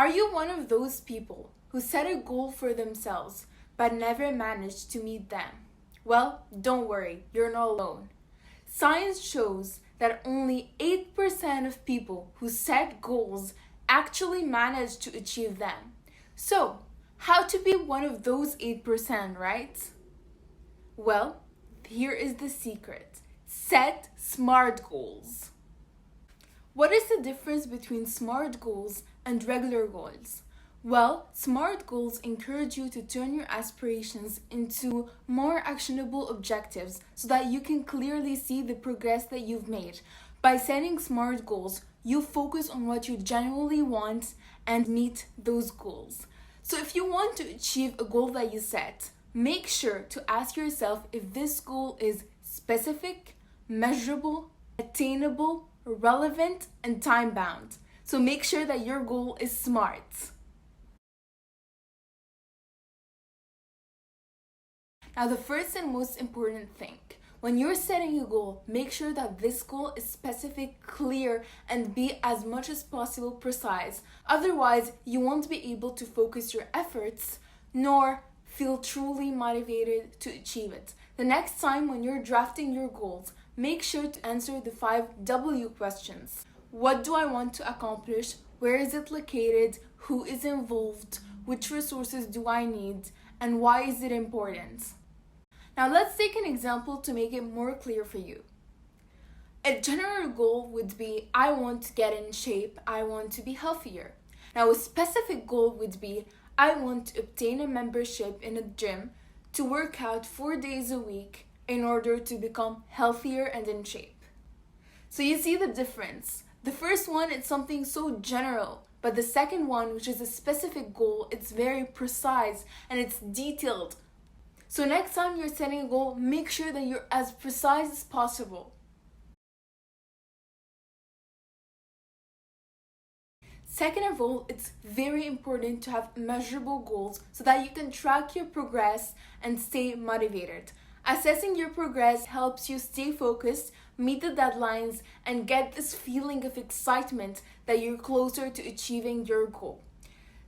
Are you one of those people who set a goal for themselves but never managed to meet them? Well, don't worry, you're not alone. Science shows that only 8% of people who set goals actually manage to achieve them. So, how to be one of those 8%, right? Well, here is the secret. Set SMART goals. What is the difference between SMART goals and regular goals? Well, SMART goals encourage you to turn your aspirations into more actionable objectives so that you can clearly see the progress that you've made. By setting SMART goals, you focus on what you genuinely want and meet those goals. So if you want to achieve a goal that you set, make sure to ask yourself if this goal is specific, measurable, attainable, relevant, and time-bound. So make sure that your goal is SMART. Now, the first and most important thing, when you're setting a goal, make sure that this goal is specific, clear, and be as much as possible precise. Otherwise, you won't be able to focus your efforts nor feel truly motivated to achieve it. The next time when you're drafting your goals, make sure to answer the 5 W questions. What do I want to accomplish? Where is it located? Who is involved? Which resources do I need? And why is it important? Now let's take an example to make it more clear for you. A general goal would be, I want to get in shape, I want to be healthier. Now a specific goal would be, I want to obtain a membership in a gym to work out 4 days a week in order to become healthier and in shape. So you see the difference. The first one is something so general, but the second one, which is a specific goal, it's very precise and it's detailed. So next time you're setting a goal, make sure that you're as precise as possible. Second of all, it's very important to have measurable goals so that you can track your progress and stay motivated. Assessing your progress helps you stay focused, meet the deadlines, and get this feeling of excitement that you're closer to achieving your goal.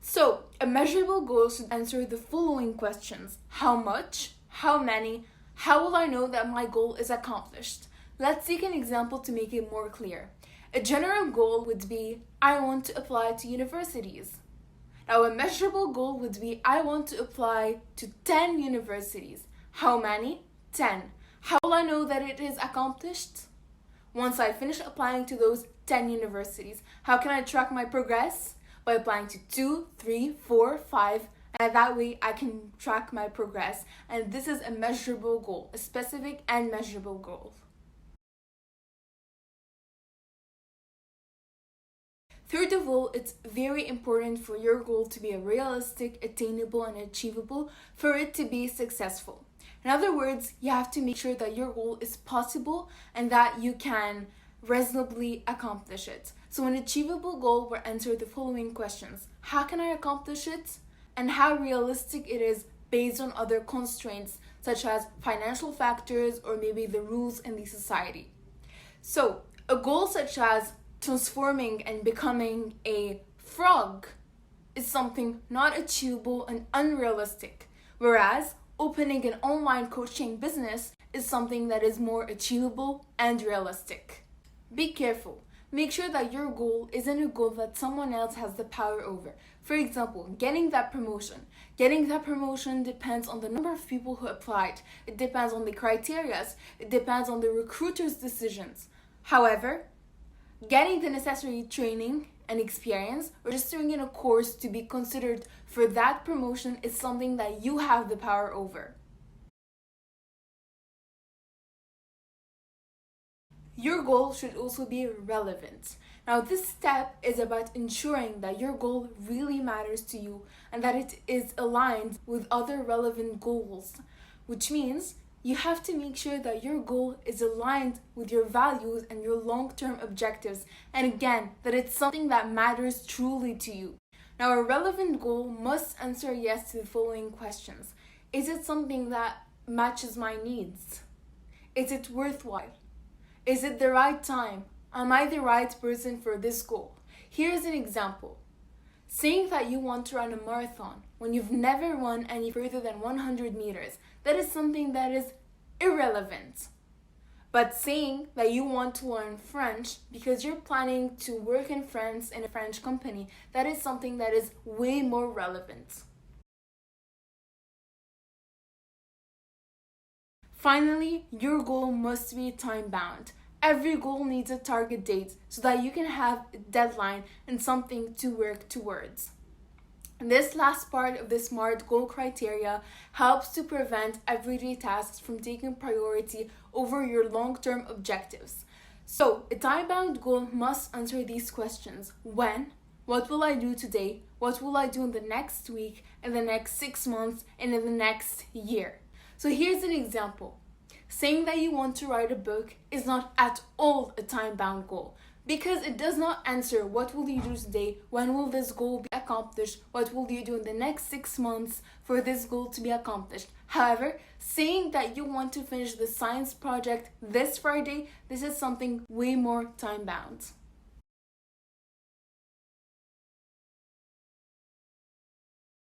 So, a measurable goal should answer the following questions. How much? How many? How will I know that my goal is accomplished? Let's take an example to make it more clear. A general goal would be, I want to apply to universities. Now, a measurable goal would be, I want to apply to 10 universities. How many? 10. How will I know that it is accomplished? Once I finish applying to those 10 universities, how can I track my progress? By applying to 2, 3, 4, 5, and that way I can track my progress. And this is a measurable goal, a specific and measurable goal. Third of all, it's very important for your goal to be realistic, attainable, and achievable for it to be successful. In other words, you have to make sure that your goal is possible and that you can reasonably accomplish it. So an achievable goal will answer the following questions. How can I accomplish it? And how realistic it is based on other constraints such as financial factors or maybe the rules in the society. So a goal such as transforming and becoming a frog is something not achievable and unrealistic, whereas opening an online coaching business is something that is more achievable and realistic. Be careful. Make sure that your goal isn't a goal that someone else has the power over. For example, getting that promotion. Getting that promotion depends on the number of people who applied. It depends on the criteria. It depends on the recruiter's decisions. However, getting the necessary training and experience, registering in a course to be considered for that promotion is something that you have the power over. Your goal should also be relevant. Now, this step is about ensuring that your goal really matters to you and that it is aligned with other relevant goals, which means you have to make sure that your goal is aligned with your values and your long-term objectives, and again, that it's something that matters truly to you. Now, a relevant goal must answer yes to the following questions. Is it something that matches my needs? Is it worthwhile? Is it the right time? Am I the right person for this goal? Here's an example. Saying that you want to run a marathon when you've never run any further than 100 meters, that is something that is irrelevant. But saying that you want to learn French because you're planning to work in France in a French company, that is something that is way more relevant. Finally, your goal must be time-bound. Every goal needs a target date so that you can have a deadline and something to work towards. This last part of the SMART goal criteria helps to prevent everyday tasks from taking priority over your long-term objectives. So, a time-bound goal must answer these questions. When? What will I do today? What will I do in the next week, in the next 6 months, and in the next year? So here's an example. Saying that you want to write a book is not at all a time-bound goal, because it does not answer what will you do today, when will this goal be accomplished, what will you do in the next 6 months for this goal to be accomplished. However, saying that you want to finish the science project this Friday, this is something way more time-bound.